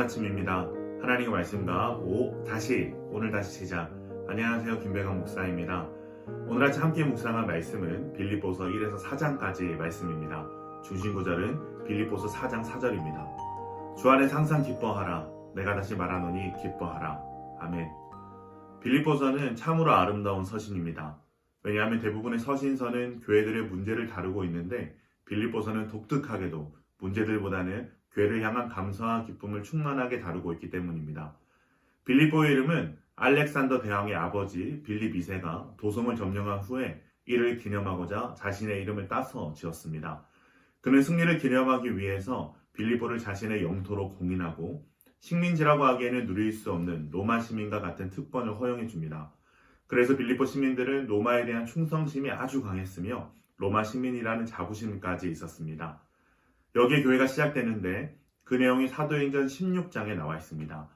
아침입니다. 하나님의 말씀과 오늘 다시 시작. 안녕하세요, 김배강 목사입니다. 오늘 아침 함께 묵상한 말씀은 빌립보서 1에서 4장까지 말씀입니다. 중심 구절은 빌립보서 4장 4절입니다. 주 안에서 항상 기뻐하라. 내가 다시 말하노니 기뻐하라. 아멘. 빌립보서는 참으로 아름다운 서신입니다. 왜냐하면 대부분의 서신서는 교회들의 문제를 다루고 있는데 빌립보서는 독특하게도 문제들보다는 교회를 향한 감사와 기쁨을 충만하게 다루고 있기 때문입니다. 빌립보의 이름은 알렉산더 대왕의 아버지 빌립 2세가 도성을 점령한 후에 이를 기념하고자 자신의 이름을 따서 지었습니다. 그는 승리를 기념하기 위해서 빌립보를 자신의 영토로 공인하고 식민지라고 하기에는 누릴 수 없는 로마 시민과 같은 특권을 허용해 줍니다. 그래서 빌립보 시민들은 로마에 대한 충성심이 아주 강했으며 로마 시민이라는 자부심까지 있었습니다. 여기에 교회가 시작되는데 그 내용이 사도행전 16장에 나와 있습니다.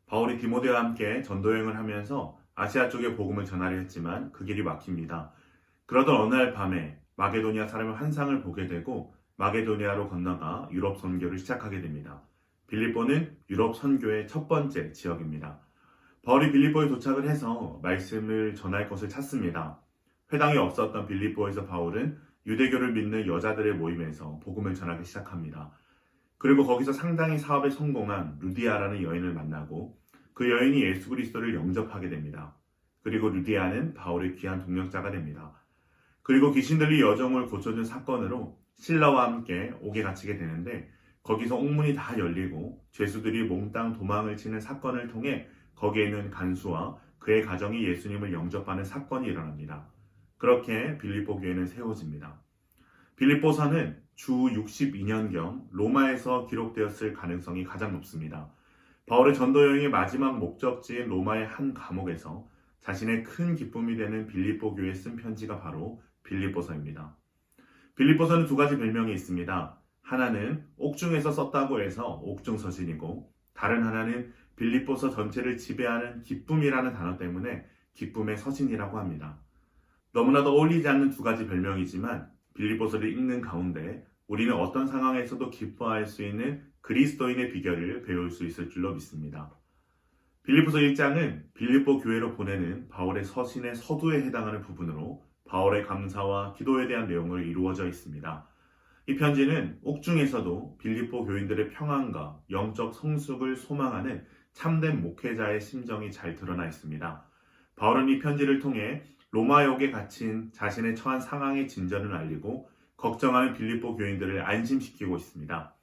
바울이 디모데와 함께 전도여행을 하면서 아시아 쪽에 복음을 전하려 했지만 그 길이 막힙니다. 그러던 어느 날 밤에 마게도니아 사람의 환상을 보게 되고 마게도니아로 건너가 유럽 선교를 시작하게 됩니다. 빌립보는 유럽 선교의 첫 번째 지역입니다. 바울이 빌립보에 도착을 해서 말씀을 전할 것을 찾습니다. 회당이 없었던 빌립보에서 바울은 유대교를 믿는 여자들의 모임에서 복음을 전하기 시작합니다. 그리고 거기서 상당히 사업에 성공한 루디아라는 여인을 만나고 그 여인이 예수 그리스도를 영접하게 됩니다. 그리고 루디아는 바울의 귀한 동역자가 됩니다. 그리고 귀신들이 여종을 고쳐준 사건으로 실라와 함께 옥에 갇히게 되는데 거기서 옥문이 다 열리고 죄수들이 몽땅 도망을 치는 사건을 통해 거기에 있는 간수와 그의 가정이 예수님을 영접하는 사건이 일어납니다. 그렇게 빌립보 교회는 세워집니다. 빌립보서는 주 62년경 로마에서 기록되었을 가능성이 가장 높습니다. 바울의 전도 여행의 마지막 목적지인 로마의 한 감옥에서 자신의 큰 기쁨이 되는 빌립보 교회에 쓴 편지가 바로 빌립보서입니다. 빌립보서는 두 가지 별명이 있습니다. 하나는 옥중에서 썼다고 해서 옥중서신이고 다른 하나는 빌립보서 전체를 지배하는 기쁨이라는 단어 때문에 기쁨의 서신이라고 합니다. 너무나도 어울리지 않는 두 가지 별명이지만 빌립보서를 읽는 가운데 우리는 어떤 상황에서도 기뻐할 수 있는 그리스도인의 비결을 배울 수 있을 줄로 믿습니다. 빌립보서 1장은 빌립보 교회로 보내는 바울의 서신의 서두에 해당하는 부분으로 바울의 감사와 기도에 대한 내용으로 이루어져 있습니다. 이 편지는 옥중에서도 빌립보 교인들의 평안과 영적 성숙을 소망하는 참된 목회자의 심정이 잘 드러나 있습니다. 바울은 이 편지를 통해 로마 옥에 갇힌 자신의 처한 상황의 진전을 알리고 걱정하는 빌립보 교인들을 안심시키고 있습니다.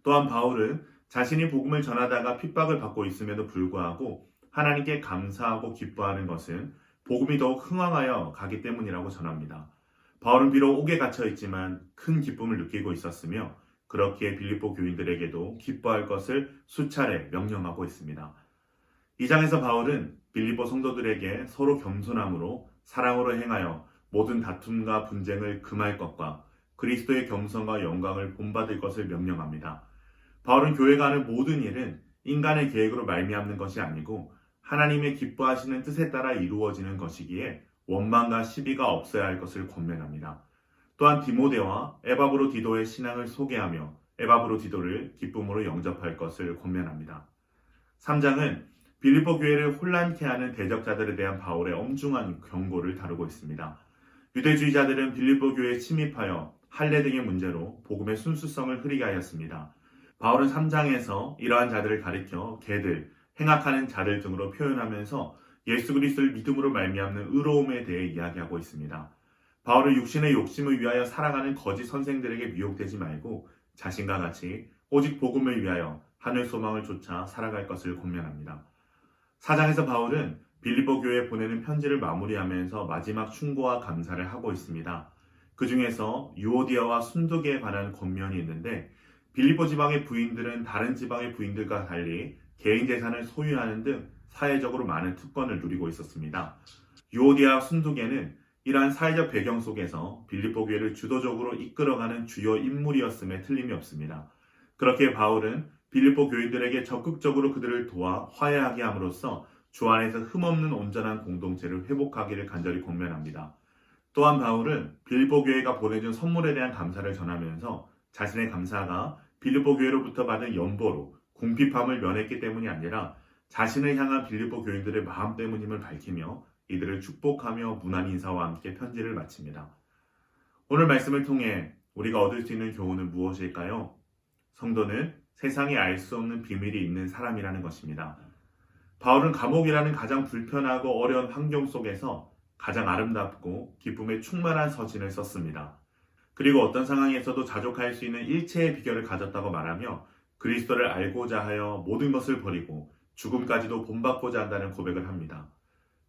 또한 바울은 자신이 복음을 전하다가 핍박을 받고 있음에도 불구하고 하나님께 감사하고 기뻐하는 것은 복음이 더욱 흥왕하여 가기 때문이라고 전합니다. 바울은 비록 옥에 갇혀 있지만 큰 기쁨을 느끼고 있었으며 그렇기에 빌립보 교인들에게도 기뻐할 것을 수차례 명령하고 있습니다. 이 장에서 바울은 빌립보 성도들에게 서로 겸손함으로 사랑으로 행하여 모든 다툼과 분쟁을 금할 것과 그리스도의 겸손과 영광을 본받을 것을 명령합니다. 바울은 교회가 하는 모든 일은 인간의 계획으로 말미암는 것이 아니고 하나님의 기뻐하시는 뜻에 따라 이루어지는 것이기에 원망과 시비가 없어야 할 것을 권면합니다. 또한 디모데와 에바브로디도의 신앙을 소개하며 에바브로디도를 기쁨으로 영접할 것을 권면합니다. 3장은 빌립보 교회를 혼란케 하는 대적자들에 대한 바울의 엄중한 경고를 다루고 있습니다. 유대주의자들은 빌립보 교회에 침입하여 할례 등의 문제로 복음의 순수성을 흐리게 하였습니다. 바울은 3장에서 이러한 자들을 가리켜 개들, 행악하는 자들 등으로 표현하면서 예수 그리스도를 믿음으로 말미암는 의로움에 대해 이야기하고 있습니다. 바울은 육신의 욕심을 위하여 살아가는 거짓 선생들에게 미혹되지 말고 자신과 같이 오직 복음을 위하여 하늘 소망을 쫓아 살아갈 것을 권면합니다. 4장에서 바울은 빌립보 교회에 보내는 편지를 마무리하면서 마지막 충고와 감사를 하고 있습니다. 그 중에서 유오디아와 순두계에 관한 권면이 있는데 빌립보 지방의 부인들은 다른 지방의 부인들과 달리 개인 재산을 소유하는 등 사회적으로 많은 특권을 누리고 있었습니다. 유오디아와 순두계는 이러한 사회적 배경 속에서 빌립보 교회를 주도적으로 이끌어가는 주요 인물이었음에 틀림이 없습니다. 그렇게 바울은 빌립보 교인들에게 적극적으로 그들을 도와 화해하게 함으로써 주 안에서 흠없는 온전한 공동체를 회복하기를 간절히 권면합니다. 또한 바울은 빌립보 교회가 보내준 선물에 대한 감사를 전하면서 자신의 감사가 빌립보 교회로부터 받은 연보로 궁핍함을 면했기 때문이 아니라 자신을 향한 빌립보 교인들의 마음 때문임을 밝히며 이들을 축복하며 문안 인사와 함께 편지를 마칩니다. 오늘 말씀을 통해 우리가 얻을 수 있는 교훈은 무엇일까요? 성도는 세상에 알 수 없는 비밀이 있는 사람이라는 것입니다. 바울은 감옥이라는 가장 불편하고 어려운 환경 속에서 가장 아름답고 기쁨에 충만한 서신을 썼습니다. 그리고 어떤 상황에서도 자족할 수 있는 일체의 비결을 가졌다고 말하며 그리스도를 알고자 하여 모든 것을 버리고 죽음까지도 본받고자 한다는 고백을 합니다.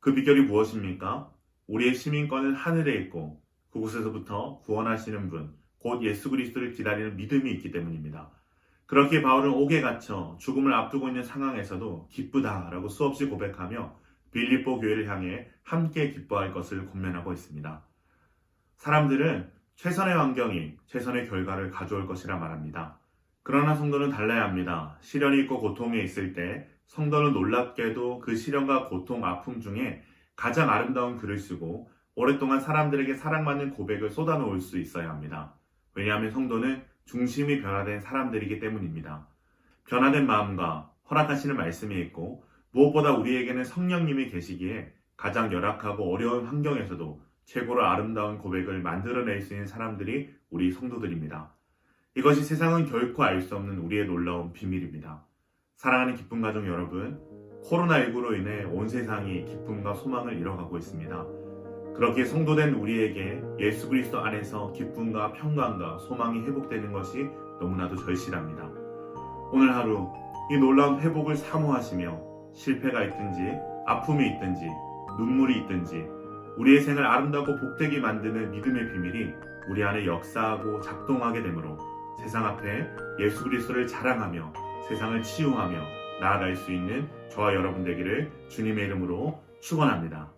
그 비결이 무엇입니까? 우리의 시민권은 하늘에 있고 그곳에서부터 구원하시는 분, 곧 예수 그리스도를 기다리는 믿음이 있기 때문입니다. 그렇게 바울은 옥에 갇혀 죽음을 앞두고 있는 상황에서도 기쁘다라고 수없이 고백하며 빌립보 교회를 향해 함께 기뻐할 것을 권면하고 있습니다. 사람들은 최선의 환경이 최선의 결과를 가져올 것이라 말합니다. 그러나 성도는 달라야 합니다. 시련이 있고 고통에 있을 때 성도는 놀랍게도 그 시련과 고통, 아픔 중에 가장 아름다운 글을 쓰고 오랫동안 사람들에게 사랑받는 고백을 쏟아놓을 수 있어야 합니다. 왜냐하면 성도는 중심이 변화된 사람들이기 때문입니다. 변화된 마음과 허락하시는 말씀이 있고 무엇보다 우리에게는 성령님이 계시기에 가장 열악하고 어려운 환경에서도 최고로 아름다운 고백을 만들어낼 수 있는 사람들이 우리 성도들입니다. 이것이 세상은 결코 알 수 없는 우리의 놀라운 비밀입니다. 사랑하는 기쁨 가족 여러분, 코로나19로 인해 온 세상이 기쁨과 소망을 잃어가고 있습니다. 그렇게 성도된 우리에게 예수 그리스도 안에서 기쁨과 평강과 소망이 회복되는 것이 너무나도 절실합니다. 오늘 하루 이 놀라운 회복을 사모하시며 실패가 있든지 아픔이 있든지 눈물이 있든지 우리의 생을 아름답고 복되게 만드는 믿음의 비밀이 우리 안에 역사하고 작동하게 되므로 세상 앞에 예수 그리스도를 자랑하며 세상을 치유하며 나아갈 수 있는 저와 여러분 되기를 주님의 이름으로 축원합니다.